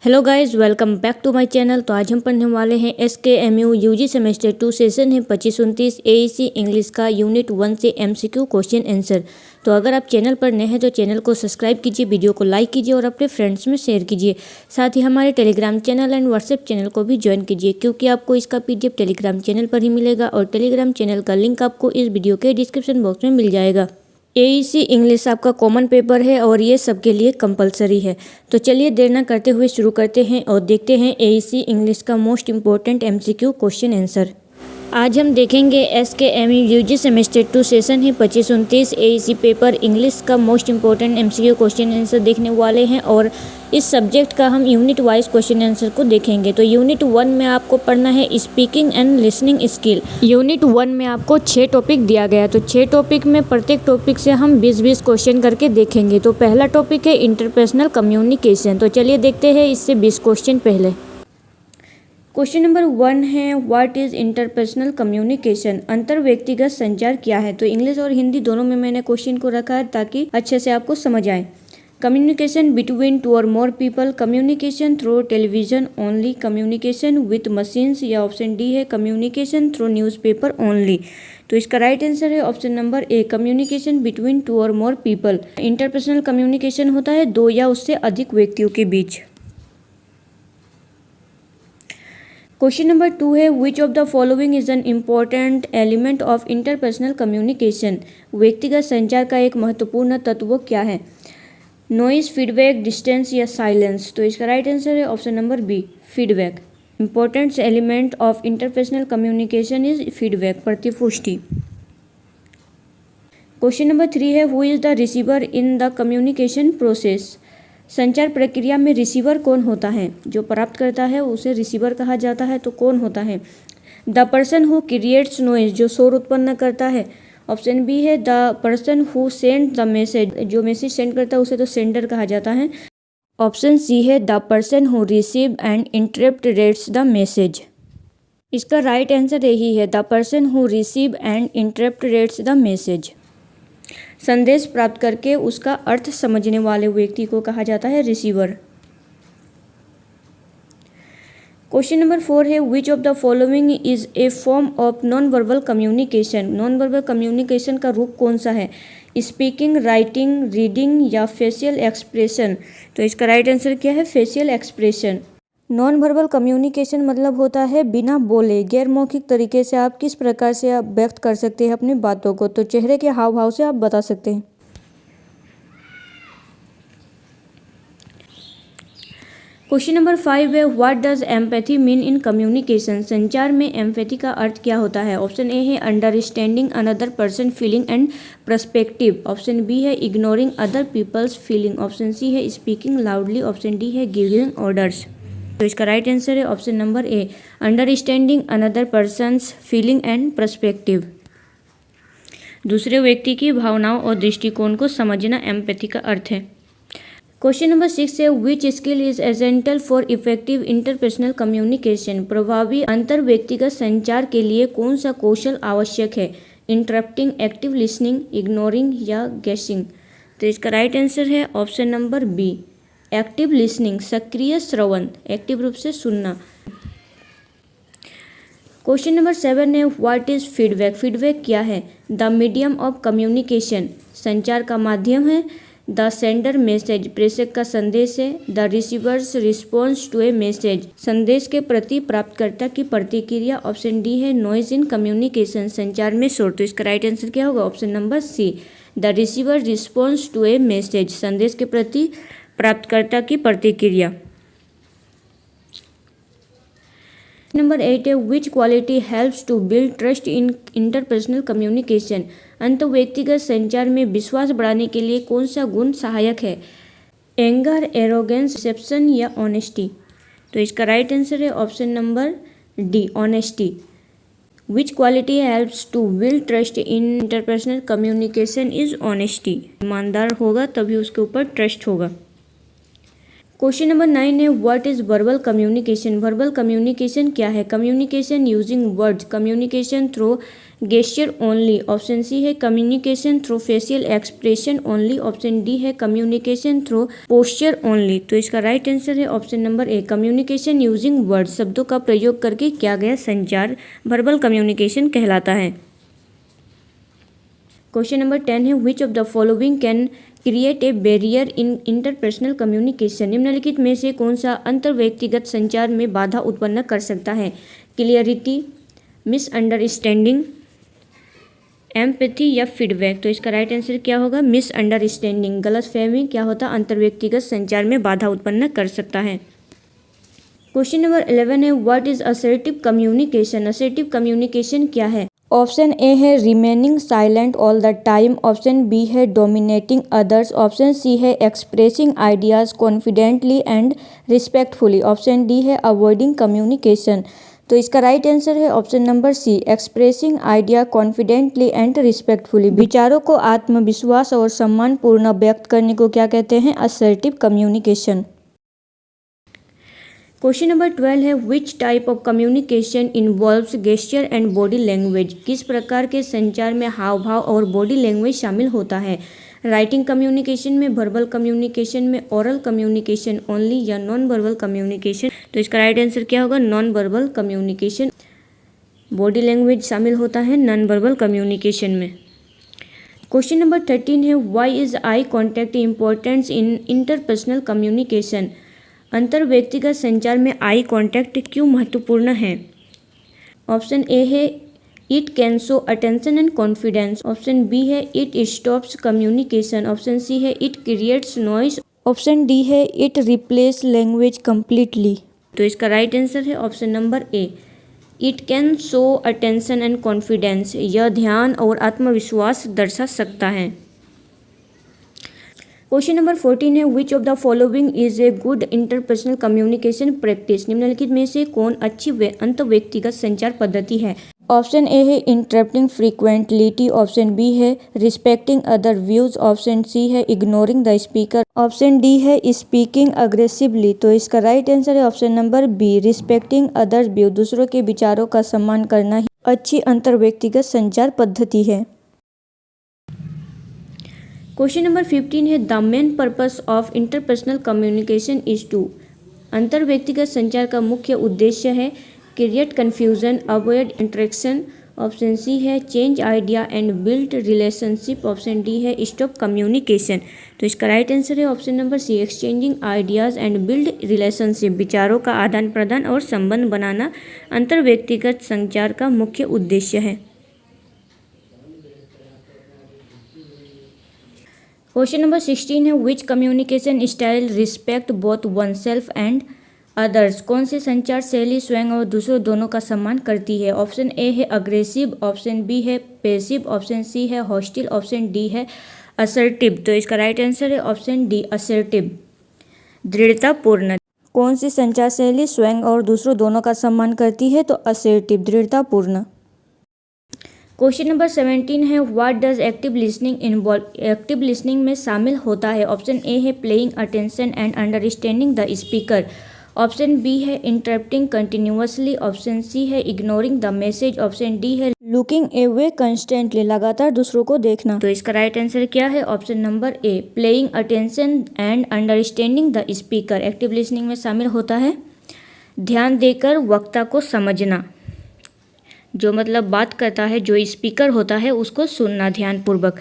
Hello guys, welcome back to my channel. तो आज हम पढ़ने वाले हैं SKMU यूजी सेमेस्टर 2 सेशन है 25-29 AEC इंग्लिश का यूनिट 1 से MCQ क्वेश्चन आंसर। तो अगर आप चैनल पर नए हैं तो चैनल को सब्सक्राइब कीजिए, वीडियो को लाइक कीजिए और अपने फ्रेंड्स में शेयर कीजिए। साथ ही हमारे Telegram channel and WhatsApp channel को भी ज्वाइन कीजिए, क्योंकि आपको इसका PDF टेलीग्राम चैनल पर ही मिलेगा और टेलीग्राम चैनल का लिंक आपको इस वीडियो के डिस्क्रिप्शन बॉक्स में मिल जाएगा। AEC इंग्लिश आपका कॉमन पेपर है और ये सबके लिए कंपलसरी है। तो चलिए देर न करते हुए शुरू करते हैं और देखते हैं AEC इंग्लिश का most important MCQ question answer. आज हम देखेंगे SKMU यूजी सेमेस्टर 2 सेशन है 25-29 AEC पेपर इंग्लिश का most important MCQ question answer देखने वाले हैं और इस सब्जेक्ट का हम यूनिट वाइज क्वेश्चन आंसर को देखेंगे। तो यूनिट 1 में आपको पढ़ना है speaking and listening skill. Unit 1 में आपको 6 टॉपिक दिया गया है, तो 6 टॉपिक में प्रत्येक टॉपिक से हम 20-20 क्वेश्चन करके देखेंगे। तो पहला टॉपिक है इंटरपर्सनल कम्युनिकेशन। तो चलिए देखते हैं इससे 20 क्वेश्चन पहले। क्वेश्चन नंबर 1 है व्हाट इज़ इंटरपर्सनल कम्युनिकेशन। अंतर व्यक्तिगत संचार क्या है। तो इंग्लिश और हिंदी दोनों में मैंने क्वेश्चन को रखा है ताकि अच्छे से आपको समझ आए। कम्युनिकेशन बिटवीन 2 और more people, communication through television only, communication with machines या ऑप्शन डी है कम्युनिकेशन थ्रू न्यूज़पेपर ओनली। तो इसका राइट आंसर है option number A communication between 2 और मोर पीपल। इंटरपर्सनल कम्युनिकेशन होता है 2 या उससे अधिक व्यक्तियों के बीच। क्वेश्चन नंबर 2 है which of the following is an important element of interpersonal communication. व्यक्तिगत संचार का एक महत्वपूर्ण तत्व क्या है। नॉइज, फीडबैक, डिस्टेंस या साइलेंस। तो इसका राइट आंसर है option number B feedback. Important element of interpersonal communication is feedback, प्रतिपुष्टि। क्वेश्चन नंबर 3 है who is the receiver in the communication process. संचार प्रक्रिया में रिसीवर कौन होता है। जो प्राप्त करता है उसे रिसीवर कहा जाता है। तो कौन होता है। The person who creates noise, जो शोर उत्पन्न करता है। ऑप्शन बी है the person who send the message, जो मैसेज सेंड करता है उसे तो सेंडर कहा जाता है। ऑप्शन सी है the person who receive and interprets the message. इसका राइट आंसर यही है the person who receive and interprets the message. संदेश प्राप्त करके उसका अर्थ समझने वाले व्यक्ति को कहा जाता है रिसीवर। क्वेश्चन नंबर 4 है which of the following is a form of non verbal communication. Non verbal communication का रूप कौन सा है। स्पीकिंग, राइटिंग, रीडिंग या फेशियल एक्सप्रेशन। तो इसका राइट आंसर क्या है facial expression. Non verbal communication मतलब होता है बिना बोले गैर मौखिक तरीके से आप किस प्रकार से आप व्यक्त कर सकते हैं अपनी बातों को। तो चेहरे के हाव भाव से आप बता सकते हैं। क्वेश्चन नंबर 5 है what does empathy mean in communication. संचार में एम्पैथी का अर्थ क्या होता है। ऑप्शन ए है understanding another person feeling and perspective. Option B है ignoring other people's feeling. Option C है स्पीकिंग लाउडली। ऑप्शन डी है गिविंग ऑर्डर्स। तो इसका राइट आंसर है option number A understanding another person's feeling and perspective. दूसरे व्यक्ति की भावनाओं और दृष्टिकोण को समझना एम्पैथी का अर्थ है। क्वेश्चन नंबर 6 है which skill is essential for effective interpersonal communication. प्रभावी अंतर व्यक्तिगत संचार के लिए कौन सा कौशल आवश्यक है। इंटरप्टिंग, एक्टिव लिसनिंग, इग्नोरिंग या गेसिंग। तो इसका राइट आंसर है option number be active listening, सक्रिय श्रवण, एक्टिव रूप से सुनना। क्वेश्चन नंबर 7 है व्हाट इज फीडबैक। फीडबैक क्या है। द मीडियम ऑफ कम्युनिकेशन, संचार का माध्यम है। द सेंडर मैसेज, प्रेषक का संदेश है। The receiver's response to a message, संदेश के प्रति प्राप्तकर्ता की प्रतिक्रिया। ऑप्शन डी है नॉइज इन कम्युनिकेशन, संचार में शोर। तो इसका राइट आंसर क्या होगा option number C the receiver response to a message, संदेश के प्रति प्राप्तकर्ता की प्रतिक्रिया। नंबर 8 है which quality helps to build trust in interpersonal communication. अंत व्यक्तिगत संचार में विश्वास बढ़ाने के लिए कौन सा गुण सहायक है। एंगर, एरोगेंस, डिसेप्शन या ऑनेस्टी। तो इसका राइट आंसर है option number D honesty. Which quality helps to build trust in interpersonal communication is honesty. ईमानदार होगा तभी उसके ऊपर ट्रस्ट होगा। क्वेश्चन नंबर 9 है what is verbal communication. Verbal communication क्या है? Communication using words, communication through gesture only, option C है communication through facial expression only, option D है कम्युनिकेशन थ्रू पोस्चर ओनली। तो इसका राइट आंसर है option number A, communication using words, शब्दों का प्रयोग करके किया गया संचार वर्बल कम्युनिकेशन कहलाता है। क्वेश्चन नंबर 10 है which of the following can create a barrier in interpersonal communication. निम्नलिखित में से कौन सा अंतर व्यक्तिगत संचार में बाधा उत्पन्न कर सकता है? क्लियरिटी, मिसअंडरस्टैंडिंग, एम्पैथी या फीडबैक। तो इसका राइट आंसर क्या होगा? मिसअंडरस्टैंडिंग, गलतफहमी क्या होता है? अंतर व्यक्तिगत संचार में बाधा उत्पन्न कर सकता है। क्वेश्चन नंबर 11 है what is assertive communication. Assertive communication क्या है? ऑप्शन ए है remaining silent all the time, option B है डोमिनेटिंग अदर्स, ऑप्शन सी है expressing ideas confidently and respectfully, option D है अवॉइडिंग कम्युनिकेशन। तो इसका राइट आंसर है option number C, expressing idea confidently and respectfully. विचारों को आत्मविश्वास और सम्मानपूर्ण व्यक्त करने को क्या कहते हैं? Assertive communication. क्वेश्चन नंबर 12 है which type of communication involves gesture and body language. किस प्रकार के संचार में हाव भाव और बॉडी लैंग्वेज शामिल होता है? राइटिंग कम्युनिकेशन में, वर्बल कम्युनिकेशन में, ओरल कम्युनिकेशन ओनली या नॉन वर्बल कम्युनिकेशन। तो इसका राइट आंसर क्या होगा? Non verbal communication. Body language शामिल होता है नॉन वर्बल कम्युनिकेशन में। क्वेश्चन नंबर 13 है why is eye contact importance in interpersonal communication. अंतर व्यक्तिगत संचार में आई कांटेक्ट क्यों महत्वपूर्ण है? ऑप्शन ए है it can show attention and confidence, option B है it stops communication, option C है it creates noise, option D है इट रिप्लेस लैंग्वेज कम्प्लीटली। तो इसका राइट आंसर है option number A, it can show attention and confidence. यह ध्यान और आत्मविश्वास दर्शा सकता है। क्वेश्चन नंबर 14 है which of the following is a good interpersonal communication practice. निम्नलिखित में से कौन अच्छी अंतर व्यक्तिगत संचार पद्धति है? ऑप्शन ए है इंटरप्टिंग फ्रीक्वेंटली, ऑप्शन बी है respecting other views, option C है ignoring the speaker, option D है स्पीकिंग अग्रेसिवली। तो इसका राइट आंसर है option number B, respecting other view, दूसरों के विचारों का सम्मान करना ही अच्छी अंतर व्यक्तिगत संचार पद्धति है। क्वेश्चन नंबर 15 है the main purpose of interpersonal communication is to. अंतर व्यक्तिगत संचार का मुख्य उद्देश्य है create confusion, avoid interaction, option C है change idea and build relationship, option D है स्टॉप कम्युनिकेशन। तो इसका राइट आंसर है option number C, exchanging ideas and build relationship, विचारों का आदान प्रदान और संबंध बनाना अंतर व्यक्तिगत संचार का मुख्य उद्देश्य है। क्वेश्चन नंबर 16 है which communication style respect both oneself and others. कौन सी संचार शैली स्वयं और दूसरों दोनों का सम्मान करती है? ऑप्शन ए है अग्रेसिव, ऑप्शन बी है पैसिव, ऑप्शन सी है हॉस्टिल, ऑप्शन डी है असर्टिव। तो इसका राइट आंसर है ऑप्शन डी, असर्टिव, दृढ़तापूर्ण। कौन सी संचार शैली स्वयं और दूसरों दोनों का सम्मान करती है? तो असर्टिव, दृढ़तापूर्ण। क्वेश्चन नंबर 17 है what does active listening involve. Active listening में शामिल होता है ऑप्शन ए है playing attention and understanding the speaker, option B है इंटरप्टिंग कंटिन्यूअसली, ऑप्शन सी है ignoring the message, option D है लुकिंग अवे कंस्टेंटली, लगातार दूसरों को देखना। तो इसका राइट आंसर क्या है? Option number A, playing attention and understanding the speaker. Active listening में शामिल होता है ध्यान देकर वक्ता को समझना, जो मतलब बात करता है, जो स्पीकर होता है उसको सुनना ध्यानपूर्वक।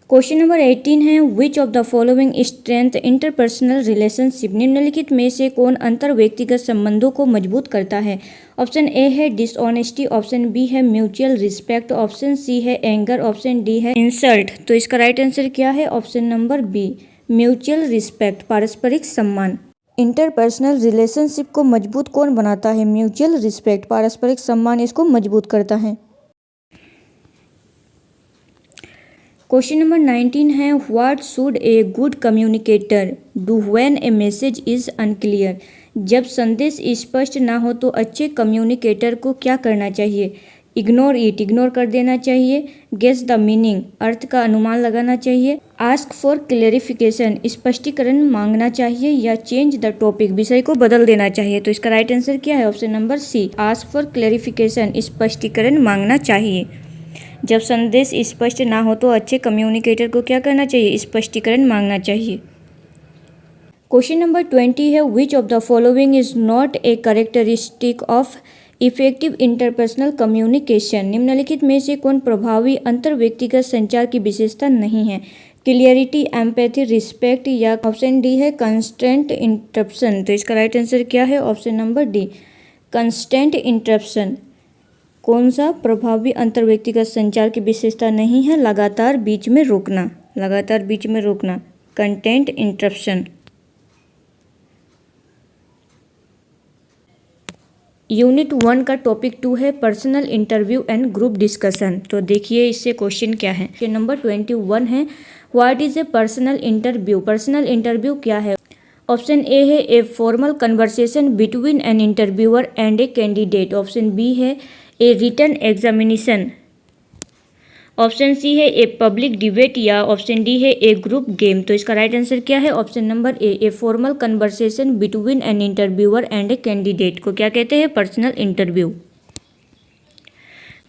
क्वेश्चन नंबर 18 है which of the following strength interpersonal relationship. निम्नलिखित में से कौन अंतर व्यक्तिगत संबंधों को मजबूत करता है? ऑप्शन ए है डिसऑनेस्टी, ऑप्शन बी है म्यूचुअल रिस्पेक्ट, ऑप्शन सी है एंगर, ऑप्शन डी है इंसल्ट। तो इसका राइट आंसर क्या है? Option number B, mutual respect, पारस्परिक सम्मान। इंटरपर्सनल रिलेशनशिप को मजबूत कौन बनाता है? म्यूचुअल रिस्पेक्ट, पारस्परिक सम्मान इसको मजबूत करता है। क्वेश्चन नंबर 19 है what should a good communicator do when A message is unclear. जब संदेश स्पष्ट ना हो तो अच्छे कम्युनिकेटर को क्या करना चाहिए? इग्नोर इट, इग्नोर कर देना चाहिए। गेस द मीनिंग, अर्थ का अनुमान लगाना चाहिए। आस्क फॉर क्लेरिफिकेशन, स्पष्टीकरण मांगना चाहिए। या चेंज द टॉपिक, विषय को बदल देना चाहिए। तो इसका राइट आंसर क्या है? Option number C, ask for clarification, स्पष्टीकरण मांगना चाहिए। जब संदेश स्पष्ट ना हो तो अच्छे कम्युनिकेटर को क्या करना चाहिए? स्पष्टीकरण मांगना चाहिए। क्वेश्चन नंबर 20 है, which of the following is not a characteristic of effective interpersonal communication. निम्नलिखित में से कौन प्रभावी अंतर व्यक्तिगत संचार की विशेषता नहीं है? क्लियरिटी, एम्पैथी, रिस्पेक्ट, या ऑप्शन डी है कंस्टेंट इंटरप्शन। तो इसका राइट आंसर क्या है? Option number D, constant interruption. कौन सा प्रभावी अंतर व्यक्तिगत संचार की विशेषता नहीं है? लगातार बीच में रोकना, लगातार बीच में रोकना, कंटेंट इंटरप्शन। यूनिट 1 का टॉपिक 2 है personal interview and group discussion. तो देखिए इससे क्वेश्चन क्या है। क्वेश्चन नंबर 21 है, what is a personal interview. Personal interview क्या है? ऑप्शन ए है a formal conversation between an interviewer and a candidate. Option B है a written examination. Option C है ए पब्लिक डिबेट, या option D है a group game. तो इसका right answer क्या है? Option number A formal conversation between an interviewer and a candidate को क्या कहते हैं? Personal interview.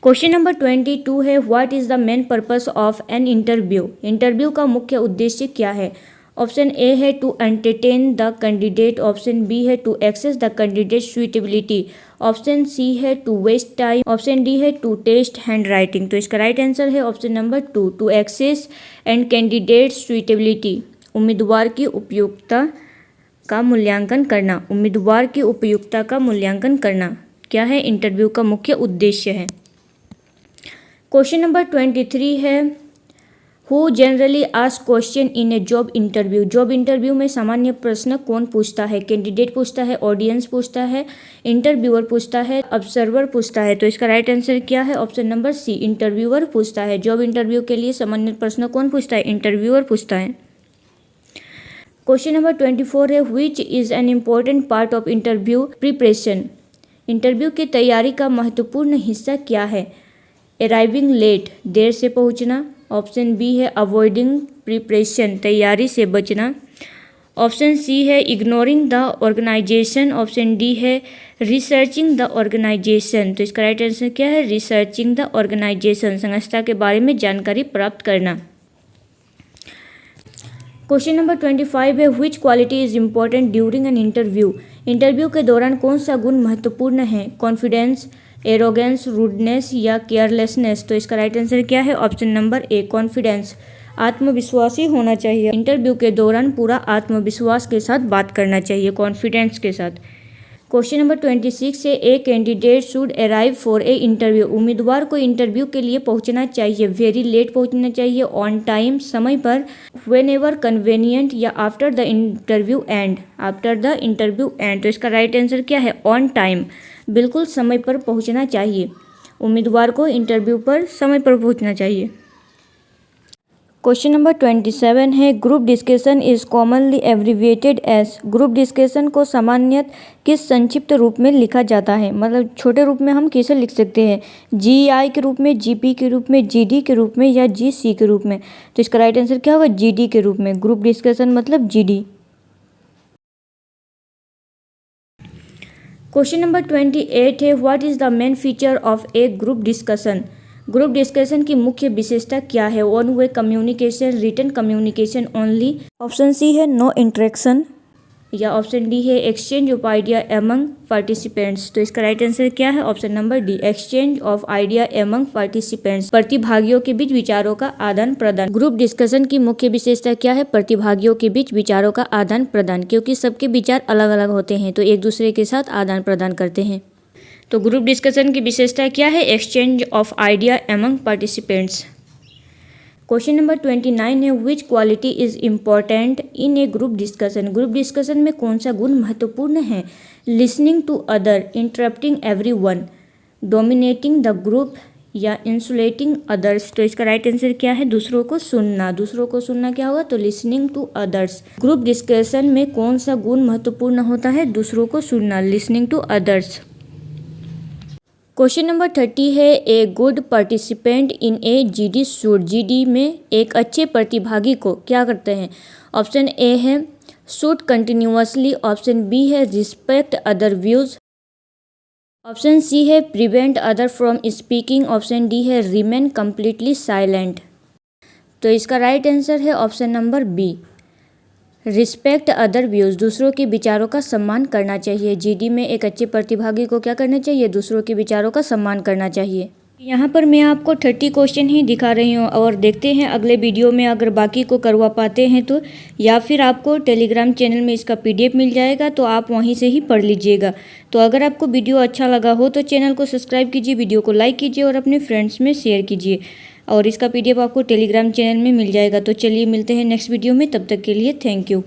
क्वेश्चन नंबर 22 है, what is the main purpose of an interview. Interview का मुख्य उद्देश्य क्या है? ऑप्शन ए है to entertain the candidate. Option B है to access the candidate suitability. Option C है to waste time. Option D है टू टेस्ट हैंड राइटिंग। तो इसका राइट आंसर है option number 2, to access and candidate suitability. उम्मीदवार की उपयुक्तता का मूल्यांकन करना, उम्मीदवार की उपयुक्तता का मूल्यांकन करना क्या है? इंटरव्यू का मुख्य उद्देश्य है। क्वेश्चन नंबर 23 है, who generally ask question in A job interview. Job interview में सामान्य प्रश्न कौन पूछता है? कैंडिडेट पूछता है, ऑडियंस पूछता है, इंटरव्यूअर पूछता है, ऑब्जर्वर पूछता है। तो इसका राइट आंसर क्या है? ऑप्शन नंबर सी, इंटरव्यूअर पूछता है। जॉब इंटरव्यू के लिए सामान्य प्रश्न कौन पूछता है? इंटरव्यूअर पूछता है। क्वेश्चन नंबर 24 है, which is an important part of interview preparation. Interview की तैयारी का महत्वपूर्ण हिस्सा क्या है? अराइविंग लेट, देर से पहुंचना। ऑप्शन बी है अवॉइडिंग प्रिपरेशन, तैयारी से बचना। ऑप्शन सी है ignoring the organization. Option D है रिसर्चिंग द ऑर्गेनाइजेशन। तो इसका राइट आंसर क्या है? रिसर्चिंग द ऑर्गेनाइजेशन, संस्था के बारे में जानकारी प्राप्त करना। क्वेश्चन नंबर 25 है, which quality is important during an interview. Interview के दौरान कौन सा गुण महत्वपूर्ण है? कॉन्फिडेंस, एरोगेंस, रूडनेस, या केयरलेसनेस। तो इसका राइट आंसर क्या है? ऑप्शन नंबर ए, कॉन्फिडेंस, आत्मविश्वासी होना चाहिए। इंटरव्यू के दौरान पूरा आत्मविश्वास के साथ बात करना चाहिए, कॉन्फिडेंस के साथ। क्वेश्चन नंबर 26 है, a candidate should arrive for a interview. उम्मीदवार को इंटरव्यू के लिए पहुंचना चाहिए वेरी लेट पहुंचना चाहिए, ऑन टाइम, समय पर, व्हेन एवर कन्वेनियंट, या after the interview and, after the interview and. तो इसका राइट आंसर क्या है? ऑन टाइम, बिल्कुल समय पर पहुंचना चाहिए। उम्मीदवार को इंटरव्यू पर समय पर पहुंचना चाहिए। क्वेश्चन नंबर 27 है, group discussion is commonly abbreviated as. Group discussion को सामान्यतः किस संक्षिप्त रूप में लिखा जाता है? मतलब छोटे रूप में हम कैसे लिख सकते हैं? GI के रूप में, GP के रूप में, GD के रूप में, या GC के रूप में। तो इसका राइट आंसर क्या होगा? GD के रूप में। ग्रुप डिस्कशन मतलब GD। क्वेश्चन नंबर 28 है, what is the main feature of a group discussion. Group discussion की मुख्य विशेषता क्या है? One way communication, written communication only. Option C है नो इंटरेक्शन, या ऑप्शन डी है exchange of idea among participants. तो इसका राइट आंसर क्या है? Option number D, exchange of idea among participants, प्रतिभागियों के बीच विचारों का आदान प्रदान। ग्रुप डिस्कशन की मुख्य विशेषता क्या है? प्रतिभागियों के बीच विचारों का आदान प्रदान, क्योंकि सबके विचार अलग अलग होते हैं तो एक दूसरे के साथ आदान प्रदान करते हैं। तो ग्रुप डिस्कशन की विशेषता क्या है? Exchange of idea among participants. Question number 29 है, which quality is important in a group discussion. Group discussion में कौन सा गुण महत्वपूर्ण है? Listening to other, interrupting everyone, dominating the group, या इंसुलेटिंग अदर्स। तो इसका राइट आंसर क्या है? दूसरों को सुनना। दूसरों को सुनना क्या होगा? तो listening to others. Group discussion में कौन सा गुण महत्वपूर्ण होता है? दूसरों को सुनना, listening to others. Question number 30 है a good participant in a GD should. GD में एक अच्छे प्रतिभागी को क्या करते हैं? ऑप्शन ए है शूट कंटिन्यूअसली, ऑप्शन बी है respect other views, option C है prevent other from speaking, option D है रिमेन कम्प्लीटली साइलेंट। तो इसका राइट आंसर है option number B, respect other views. दूसरों के विचारों का सम्मान करना चाहिए। जीडी में एक अच्छे प्रतिभागी को क्या करना चाहिए? दूसरों के विचारों का सम्मान करना चाहिए। यहाँ पर मैं आपको 30 क्वेश्चन ही दिखा रही हूँ और देखते हैं अगले वीडियो में अगर बाकी को करवा पाते हैं तो, या फिर आपको टेलीग्राम चैनल में इसका PDF मिल जाएगा तो आप वहीं से ही पढ़ लीजिएगा। तो अगर आपको वीडियो अच्छा लगा हो तो चैनल को सब्सक्राइब कीजिए, वीडियो को लाइक कीजिए और अपने फ्रेंड्स में शेयर कीजिए। और इसका PDF आपको टेलीग्राम चैनल में मिल जाएगा। तो चलिए मिलते हैं नेक्स्ट वीडियो में, तब तक के लिए थैंक यू।